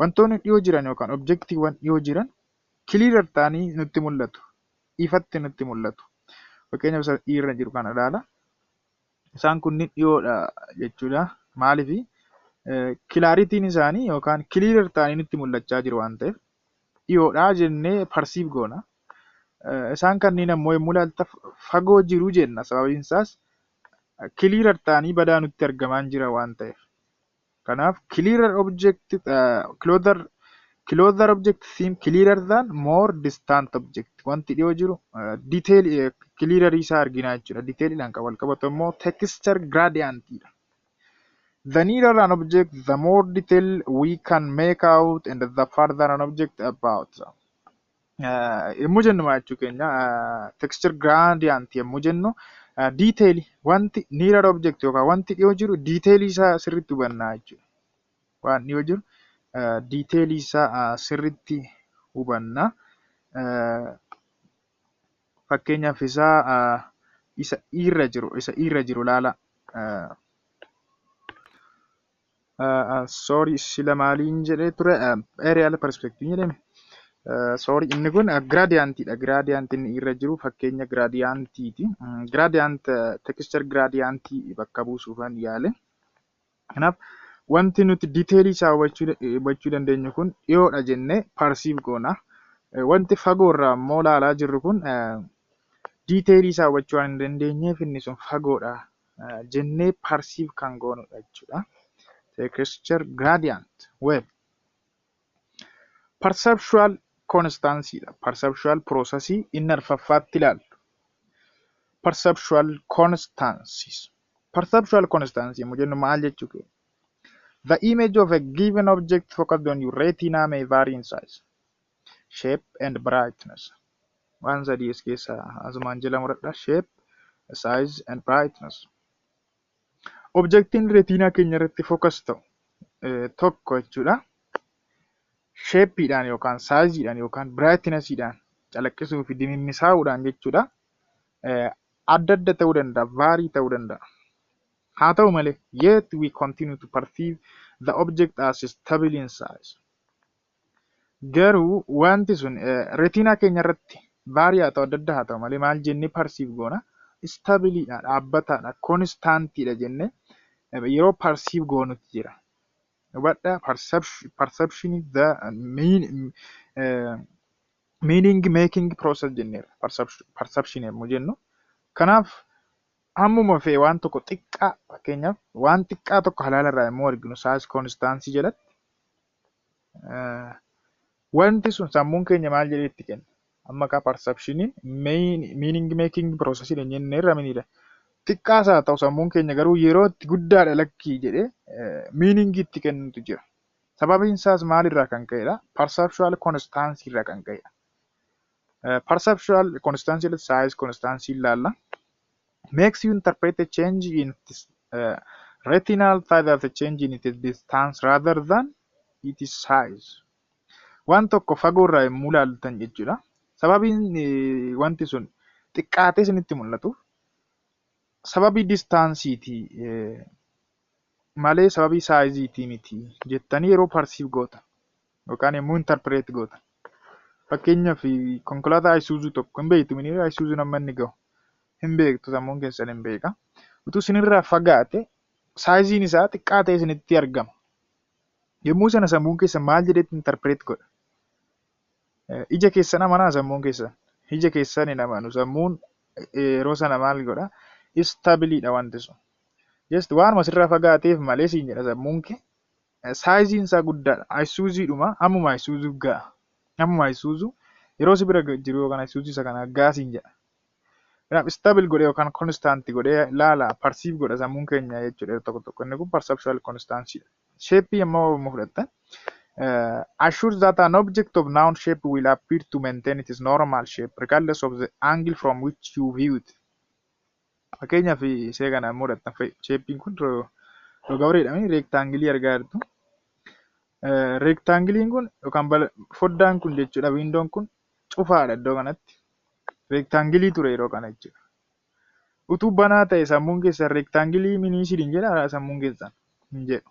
Wantoonni dhiyoo jiran yookaan objectiiwwan dhiyoo jiran clearer ta'anii nutti mul'atu. Ifatti nutti mul'atu. Fakkeenyaaf isa dhiirra jiru kana ilaala. Isaan kunniin dhiyoodha jechuudha. Maaliif? Kilaaritiin isaanii yookaan clearer ta'anii nutti mul'achaa jiru waan ta'eef dhiyoodhaa jennee perceive goona. Isaan kanneen ammoo yommuu ilaalta fagoo jiru jenna. Sababiin isaas clearer ta'anii badaa nutti argamaa jira waan ta'eef. Kanaaf clearer object closer Closer object seem clearer than more distant object. Wanti dhiyoo jiru detail clearer isaa arginaa jechuudha. Detailidhaan kan wal qabatu immoo texture gradientidha. The nearer an object, the more detail we can make out, and the farther an object about. Yommuu jennu maal jechuu keenya texture gradient yommuu jennu detail wanti nearer object yookaan wanti dhiyoo jiru detail isaa sirriitti hubannaa jechuudha. Waan dhiyoo jiru detail isaa sirriitti hubanna. Fakkeenyaaf isa irra jiru ilaala. Sorry sila maaliin jedhee ture aerial perspective jedhame. Sorry inni kun gradientidha. Gradient inni irra jiru fakkeenya gradientiti. Gradient texture gradientii bakka buusuufan yaale. Kanaaf wanti nuti detail isaa hubachuu dandeenyu kun dhiyoodha jennee perceive goona. Wanti fagoorraa immoo ilaalaa jirru kun detail isaa hubachuu waan hin dandeenyeef inni sun fagoodha jennee perceive kan goonudha jechuudha. Texture gradient. Well, perceptual constancy dha. Perceptual processii inni arfaffaatti ilaallu. Perceptual constancies. Perceptual constancy yommuu jennu maal jechuu keenya? The image of a given object focused on your retina may vary in size, shape, and brightness. Waan sadii as keessa asumaan jala muradha. Shape, size, and brightness. Objectiin retinaa keenya irratti focus ta'u tokko jechuudha. Shapeidhaan yookaan saayiziidhaan yookaan brightnessiidhaan calaqqisuu fi dimimmisaa'uudhaan jechuudha. Adda adda ta'uu danda'a, vaarii ta'uu danda'a. Haa ta'u malee, yet we continue to perceive the object as stable in size. Garuu wanti sun retinaa keenya irratti vaarii haa ta'u adda adda haa ta'u malee maal jennee perceive goona? Stabiliidha, dhaabbataadha, constantidha jennee yeroo perceive goonutti jira. Hubadhaa perception is the meaning making process jenneera. Perception yommuu jennu. Kanaaf hammuma fe'e waan tokko xiqqaa fakkeenyaaf waan xiqqaa tokko halaalarraa yommuu arginu size constancy jalatti wanti sun sammuun keenya maal jedhee itti kenna? Amma kaa perceptioniin meaning making process jennee raminidha. Xiqqaas haa ta'u sammuun keenya garuu yeroo itti guddaadha lakkii jedhee meaning itti kennutu jira. Sababiin isaas maalirraa kan ka'edha? Perceptual constancy irraa kan ka'edha. Perceptual constancy size constancy ilaalla. Makes you interpret a change in retinal size as a change in its distance rather than its size. Waan tokko fagoorraa yommuu ilaaltan jechuudha. Sababiin wanti sun xiqqaatee isinitti mul'atu sababii distaansiiti malee sababii saayiziitii miti jettanii yeroo perceive goota yookaan yommuu interpret goota. Fakkeenyaaf konkolaataa Isuuzuu tokko hin beektu miniira Isuuzuu nama inni gahu hin beektu sammuun keessan hin beeka. Utuu isinirraa fagaate saayiziin isaa xiqqaa ta'e isinitti argama. Yommuu sana sammuun keessan maal jedhetti interpret godha? Ija keessan amanaa sammuun keessan. Ija keessan hin amanu sammuun yeroo sana maal godha? Stabiliidha wanti sun. Just waanuma asirraa fagaateef malee siin jedha sammuun kee. Saayiziin isaa guddaadha. Isuuziidhuma ammuma Isuuzuu ga'a. Ammuma Isuuzuu yeroo si bira jiru yookaan Isuuzuu isa kana ga'a siin jedha. Kanaaf stable godhee yookaan constant godhee ilaala perceive godha sammuun keenya jechuudha tokko tokko. Inni kun perceptual constancy dha. Shape yommuu fudhattan assures that an object of noun shape will appear to maintain its normal shape regardless of the angle from which you view it. Fakkeenyaaf isee kana yommuu fudhattan shapein kun roga-bareedhaan rectangle argaa jirtu. Rectangle kun yookaan foddaan kun jechuudha windoon kun cufaadha iddoo kanatti. Rectangle ture yeroo kana jechuudha. Utuu banaa ta'e sammuun keessan rectangle miniisiin jedha sammuun keessan hin jedhu.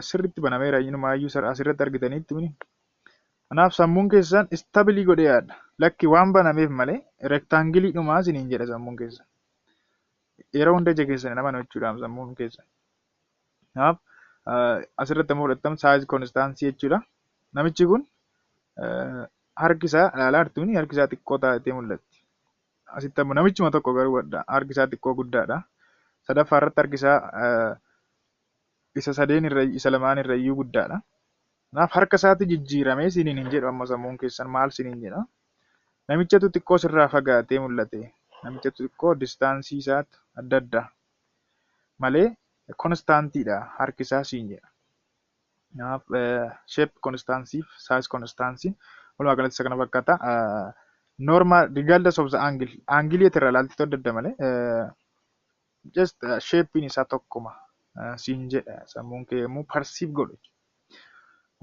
Sirriitti banameera inumaayyuu asirratti argitanitti mini. Kanaaf sammuun keessan stabilii godhee yaadda. Lakki waan banameef malee rectangle dhumaa isiniin jedha sammuun keessan. Yeroo hunda ija keessan nama jechuudha sammuun keessan. Kanaaf asirratti immoo fudhatamu size constancy jechuudha. Namichi kun harki isaa ilaalaa jirtuuni harki isaa xiqqoo taatee mul'atti. Asitti ammoo namichuma tokko garuu harki isaa xiqqoo guddaadha. Sadaffaa irratti harki isaa isa sadeen irra isa lamaan irra iyyuu guddaadha. Kanaaf harka isaatti jijjiiramee isiniin hin jedhu amma sammuun keessan maal isiniin jedha. Namichatu xiqqoo sirraa fagaatee mul'ate. Namichatu xiqqoo distaansii isaatti adda adda malee konstaantiidha harki isaa siin jedha. Kanaaf shape konstaansiif size konstaansiin walumaa galatti isa kana fakkaata. Normal regardless of the angle. Angle irraa ilaaltee adda adda malee just shapein isaa tokkuma siin jedha sammuun kee yommuu perceive godhu.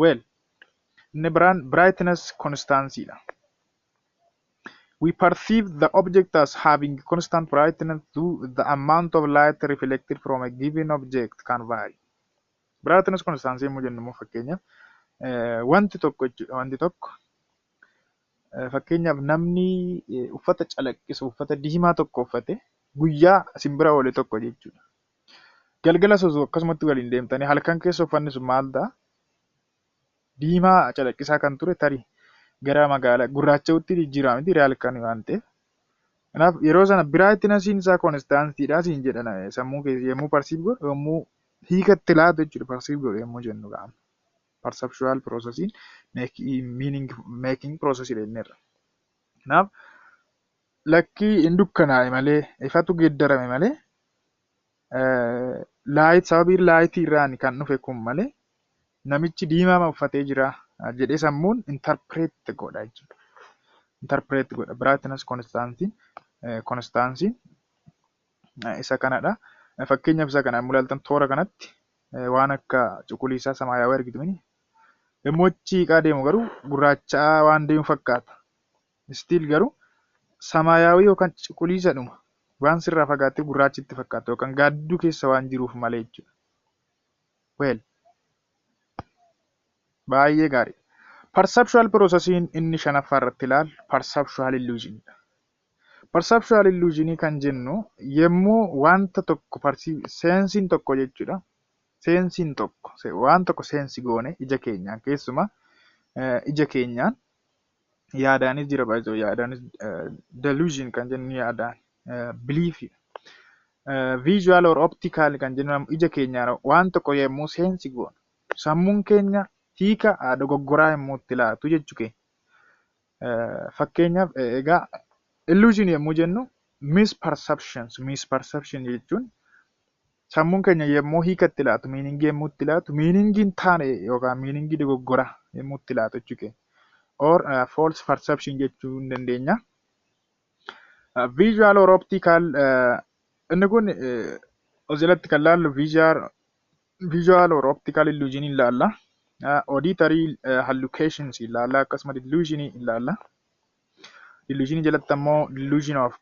Well, inni biraan brightness constancy dha. We perceive the object as having constant brightness though the amount of light reflected from a given object can vary. Brightness constancy yommuu jennu immoo fakkeenyaaf wanti tokko fakkeenyaaf namni uffata calaqqisu uffata diimaa tokko uffate guyyaa simbira oole tokko jechuudha. Galgala osoo akkasumatti waliin deemtanii halkan keessa uffanni sun maal ta'a? Diimaa calaqqisaa kan ture tarii gara magaalaa gurraacha'utti jijjiirama miti halkan waan ta'eef. Kanaaf yeroo sana brightnessiin isaa konstaantiidha siin jedhan sammuu keessa yommuu perceive godhu yommuu hiikatti laatu jechuudha perceive godhu yommuu jennu ga'ama. Perceptual processing meaning making process jedhamerra. Kanaaf lakkii hin dukkanaa'e malee ifatu geeddarame malee sababii laayitii irraan kan dhufe kun malee namichi diimaa uffatee jira jedhee sammuun interpret godha jechuudha. Interpret godha brightness constancy isa kanadha. Fakkeenyaaf isa kana mul'atan toora kanatti waan akka cuquliisaa samaayyaawaa argitu yommuu hiikaa deemu garuu gurraachaa waan deemu fakkaata. Still garuu samaayyaawii yookaan cuquliisadhuma waan sirraa fagaatee gurraachitti fakkaata yookaan gaadduu keessa waan jiruuf malee jechuudha. Well, baay'ee gaarii. Perceptual processing inni shanaffaa irratti ilaalu perceptual illusion. Perceptual illusion kan jennu yommuu wanta tokko seensiin tokko jechuudha. Seensiin tokko waan tokko seensi goone ija keenyaan keessumaa ija keenyaan yaadaanis jira baay'ee yaadaanis delusion kan jennu yaadaan belief visual or optical kan jennu ija keenyaan waan tokko yommuu seensi goone sammuun keenya hiika dogoggoraa yommuu itti laatu jechuudha. Fakkeenyaaf egaa illusion yommuu jennu misperception jechuun sammuun keenya yommuu hiika itti laatu miiningii yommuu itti laatu miiningiin taane yookaan miiningii dogoggoraa yommuu itti laatu jechuudha. Or false perception jechuu hin dandeenya. Visual or optical inni kun asirratti kan laallu visual or optical illusion ilaalla. Auditory hallucinations ilaalla akkasuma delusion ilaalla. Delusion jalatti ammoo delusion of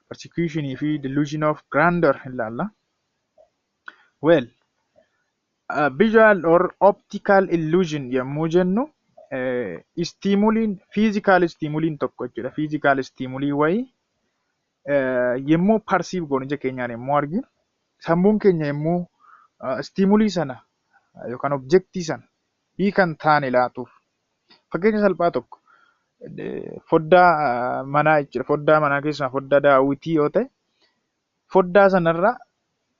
persecution fi delusion of grandeur ilaalla. Well, visual or optical illusion yommuu jennu stimuliin physical stimuliin tokko jechuudha. Physical stimulii wayii yommuu perceive goonu ija keenyaan yommuu arginu sammuun keenya yommuu stimulii sana yookaan objektii sana hiikan taane laatuuf. Fakkeenya salphaa tokko foddaa manaa jechuudha. Foddaa manaa keessumaa foddaa daawwitii yoo ta'e foddaa sanarra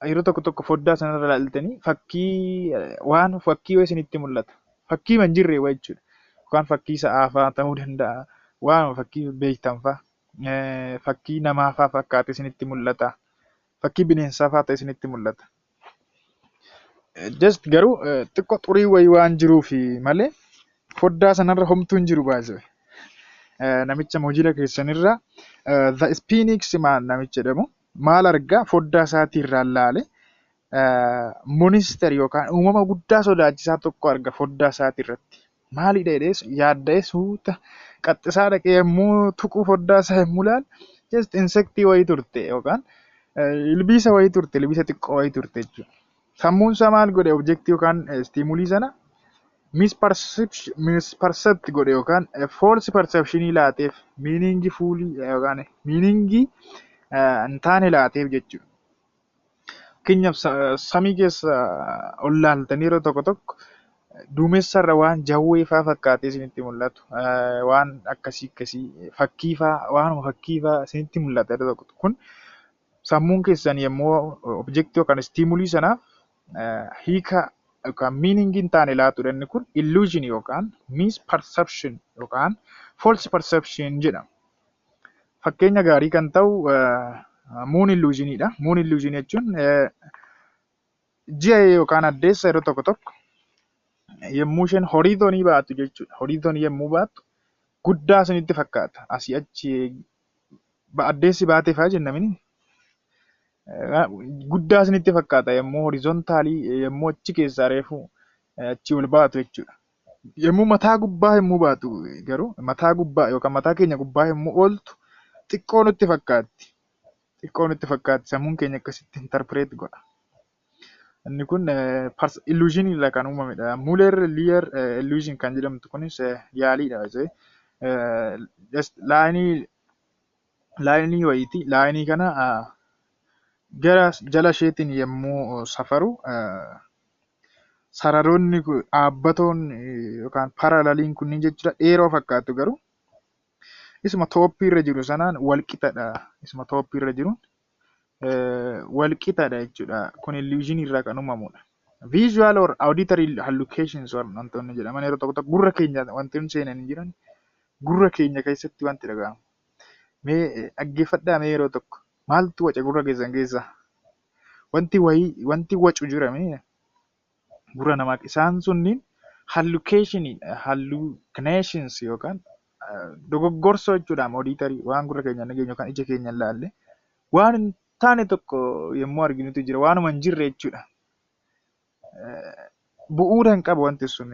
yeroo tokko foddaa sanarra ilaaltanii fakkii wayii isinitti mul'ata. Fakkii hin jirre wayii jechuudha. Yookaan fakkii sa'aa fa'aa ta'uu danda'a. Waan fakkii beektan fa'aa fakkii namaa fa'aa fakkaate isinitti mul'ata. Fakkii bineensaa fa'aa ta'e isinitti mul'ata. Just garuu xiqqoo xurii wayii waan jiruuf malee foddaa sanarra homtuu hin jiru baay'ee. Namicha moojila keessanirra the Sphinx namicha jedhamu maal argaa foddaa isaatii irraa ilaale monster yookaan uumama guddaa sodaachisaa tokko arga foddaa isaatii irratti. Maalidha jedhees yaadda'ee suuta qaxxisaa dhaqee yommuu tuquu foddaa isaa yommuu ilaalu just insectii wayii turte yookaan ilbiisa wayii turte ilbiisa xiqqoo wayii turte jechuudha. Sammuun isaa maal godhe objektii yookaan stimulii sana mispercept godhe yookaan false perceptionii laateef miiningii fuulii yookaan miiningii hin taane laateef jechuudha. Fakkeenyaaf samii keessa ol laaltanii yeroo tokko duumessarra waan jawwee fa'aa fakkaatee isinitti mul'atu. Waan akkasii fakkii fa'aa waanuma fakkii fa'aa isinitti mul'ata yeroo tokko. Kun sammuun keessan yommuu objektii yookaan stimulii sanaaf hiika yookaan meaning hin taane laatudha. Inni kun illusion yookaan misperception yookaan false perception jedhama. Fakkeenya gaarii kan ta'u moon illusionidha. Moon illusion jechuun ji'a yookaan addeessa yeroo tokko tokko yommuu isheen horiizoonii baatu jechuudha. Horiizoonii yommuu baatu guddaa isinitti fakkaata. Asii achi addeessi baatee fa'aa jennamini. Guddaa isinitti fakkaata yommuu horiizoontaalii yommuu achi keessaa reefu achi ol baatu jechuudha. Yommuu mataa gubbaa yommuu baatu garuu mataa gubbaa yookaan mataa keenya gubbaa yommuu ooltu xiqqoo nutti fakkaatti. Xiqqoo nutti fakkaatti sammuun keenya akkasitti interpret godha. Inni kun illusion irraa kan uumamedha. Muller Lear illusion kan jedhamtu kunis yaaliidha. Laayinii wayiiti. Laayinii kana gara jala isheetiin yommuu safaru sararoonni dhaabbatoon yookaan paralaliin kunniin jechuudha dheeroo fakkaatu garuu isuma tooppii irra jiru sanaan walqixadha. Isuma tooppii irra jiruun walqixadha jechuudha. Kun illusion irraa kan uumamudha. Visual or auditory hallucinations wantoonni jedhaman yeroo tokko tokko gurra keenya wanti hin seenan hin jiran gurra keenya keessatti wanti dhaga'amu. Mee dhaggeeffadhaa mee yeroo tokko maaltu waca gurra keessan keessa? Wanti wacu jira mee gurra namaa isaan sunniin hallucinations yookaan dogoggorsoo jechuudha. Auditory waan gurra keenya nageenyu yookaan ija keenya ilaalle waan hin taane tokko yommuu arginutu jira waanuma hin jirre jechuudha. Bu'uura hin qabu wanti sun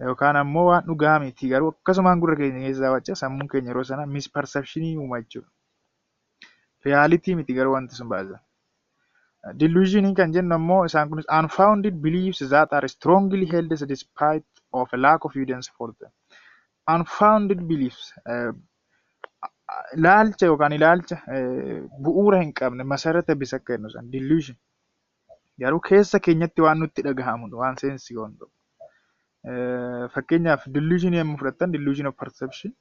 yookaan ammoo waan dhugaa miti garuu akkasumaan gurra keenya keessaa waca sammuun keenya yeroo sana misperceptionii uuma jechuudha. Realitii miti garuu wanti sun baasa. Delusion kan jennu ammoo isaan kunis unfounded beliefs that are strongly held despite of a lack of evidence for them. Unfounded beliefs ilaalcha yookaan ilaalcha bu'uura hin qabne masarata bisa kennu san delusion. Garuu keessa keenyatti waan nutti dhagahamudha waan seensi wanto. Fakkeenyaaf delusion yommuu fudhattan delusion of perception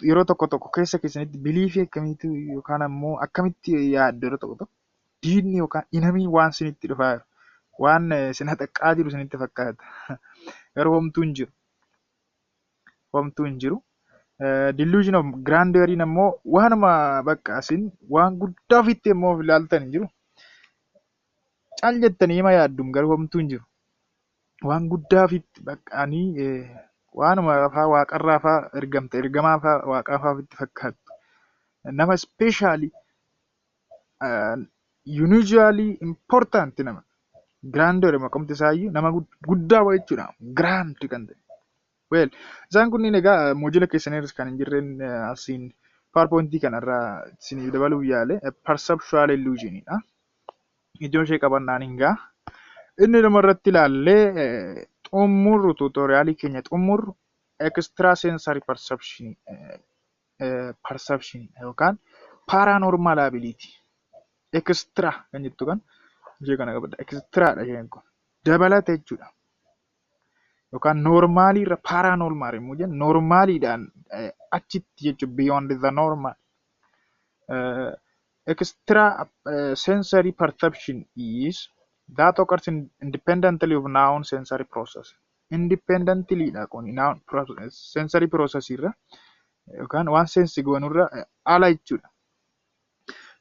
yeroo tokko tokko keessa keessanitti biliifii akkamitti yookaan ammoo akkamitti yaaddu yeroo tokko tokko diinni yookaan inamii waan isinitti dhufaa jiru waan isin haxaqqaa jiru isinitti fakkaata. Garuu homtuu hin jiru. Homtuu hin jiru. Delusion of grandeur ammoo waanuma bakka asin waan guddaa ofitti immoo ilaaltan hin jiru. Caal jettanii hima yaaddum garuu homtuu hin jiru. Waan guddaa ofitti baqqaanii waanuma fa'aa waaqarraa fa'aa ergamaa fa'aa waaqaa fa'aa ofitti fakkaattu. Nama specially unusually important nama. Grandeur maqamti isaayyuu nama guddaa waa jechuudha. Grand kan ta'e. Well, isaan kunniin egaa moojila keessaniirras kan hin jirreen asiin PowerPointii kanarraa isiniif dabaluuf yaale perceptual illusionidha. Ijoon ishee qabannaan hingaa. Inni namarratti ilaallee xumurru tuutoriyaalii keenya xumurru extrasensory perception yookaan paranormal ability. Extra kan jettu kan ishee kana qabadha. Extraadha isheen kun. Dabalata jechuudha. Yookaan normaalii irra paranormal immoo jennu normaaliidhaan achitti jechuudha beyond the normal. Extra sensory perception is that occurs independently of noun sensory process. Independently dha kun noun sensory process irra yookaan waan sensi goonurra ala jechuudha.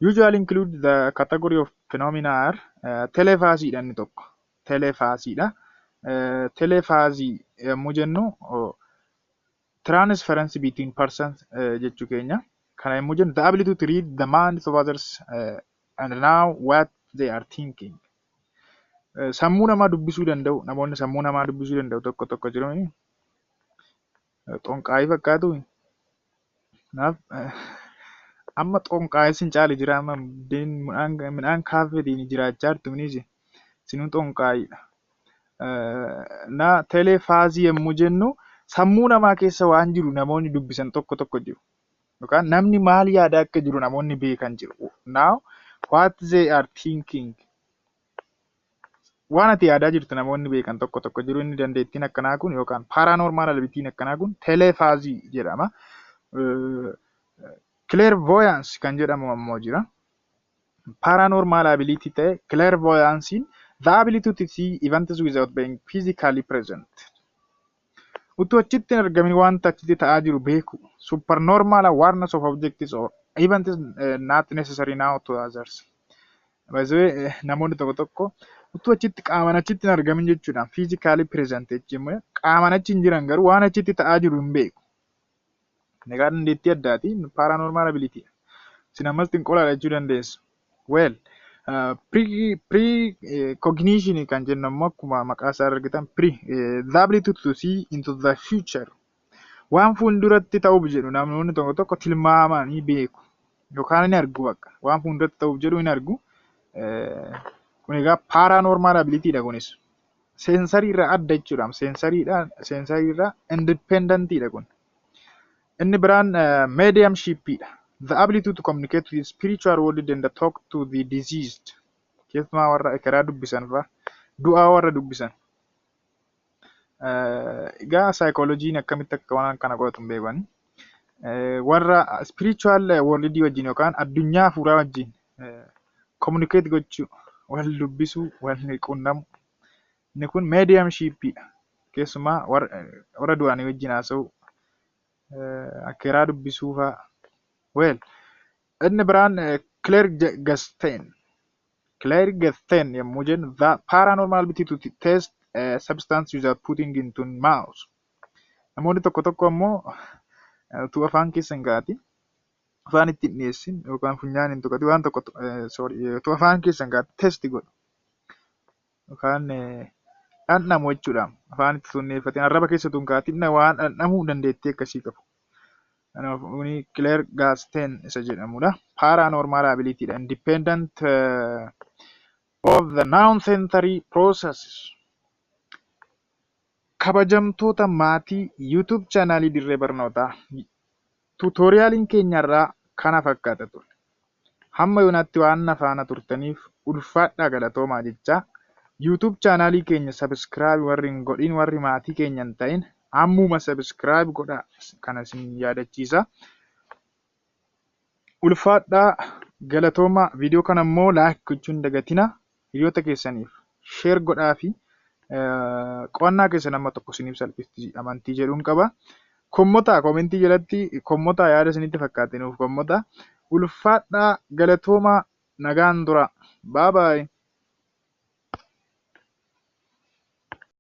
Usually include the category of phenomena are telephasy dha inni tokko. Telephasy dha. Telephasy yommuu jennu transference between persons jechuu keenya. Kana yommuu jennu the ability to read the minds of others and know what they are thinking. Sammuu namaa dubbisuu danda'u. Namoonni sammuu namaa dubbisuu danda'u tokko tokko jiru. Xonqaayii fakkaatu. Amma xonqaayii sin caali jira. Amma midhaan kaafetiin jiraachaa jirtu minis sinuu xonqaayiidha. Na telefaazii yommuu jennu sammuu namaa keessa waan jiru namoonni dubbisan tokko tokko jiru. Yookaan namni maal yaada akka jiru namoonni beekan jiru. Now what they are thinking. Waan ati yaadaa jirtu namoonni beekan tokko tokko jiru. Inni dandeettiin akkanaa kun yookaan paranormal abilitiin akkanaa kun telefaazii jedhama. Clairvoyance kan jedhamu ammoo jira. Paranormal ability ta'e clairvoyancein The ability to see events without being physically present. Utuu achitti hin argamin wanta achitti ta'aa jiru beeku. Supernormal awareness of objects or events not necessary now to others. By the way, namoonni tokko tokko utuu achitti qaaman achitti hin argamin jechuudhaan physically present jechuun qaaman achi hin jiran garuu waan achitti ta'aa jiru hin beeku. Egaa dandeettii addaati paranormal ability. Isin ammas xinqolaadha jechuu dandeessu. Well, precognition kan jennu ammoo akkuma maqaa isaa argitan the ability to see into the future. Waan fuulduratti ta'uuf jedhu namoonni tokko tokko tilmaamanii beeku yookaan hin argu akka waan fuulduratti ta'uuf jedhu hin argu. Kun egaa paranormal ability dha kunis. Sensory irraa adda jechuudha. Sensory irraa independent dha kun. Inni biraan mediumship dha. The ability to communicate with the spiritual world and talk to the deceased. Keessumaa warra ekeraa dubbisan fa'a du'aa warra dubbisan. Egaa psychology akkamitti akka waan kana godhatu hin beekani. Warra spiritual world wajjin yookaan addunyaa hafuuraa wajjin communicate gochuu, wal dubbisuu, wal qunnamu. Inni kun mediumship dha. Keessumaa warra du'anii wajjin haasa'u, ekeraa dubbisuu fa'a. Well, inni biraan Clergesten yommuu jennu the paranormal ability to test a substance without putting into mouth. Namoonni tokko tokko ammoo utuu afaan keessa hin kaa'atin afaan itti hin dhiyeessin yookaan funyaan hin tuqatin waan tokko utuu afaan keessa hin kaa'atin test godhu yookaan dhandhamu jechuudha. Afaan itti sunneeffatin arraba keessa utuu hin kaa'atin waan dhandhamuu dandeettii akkasii qabu. Kuni Clergesten isa jedhamudha. Paranormal ability dha. Independent of the non-sensory processes. Kabajamtoota maatii YouTube chaanaalii Dirree Barnootaa. Tuutooriyaaliin keenyarraa kana fakkaata ture. Hamma yoonaatti waan faana turtaniif ulfaadhaa galatoomaa jecha YouTube chaanaalii keenya subscribe warri hin godhin warri maatii keenya hin ta'in ammuma subscribe godhaa kana isin yaadachiisa. Ulfaadhaa galatoomaa viidiyoo kana immoo like gochuun dagatina. Hiriyoota keessaniif share godhaa fi qo'annaa keessan amma tokko isiniif salphisti amantii jedhuun qaba. Komentii jalatti kommota yaada isinitti fakkaataniif kommota. Ulfaadhaa galatoomaa nagaan tura. Bye bye.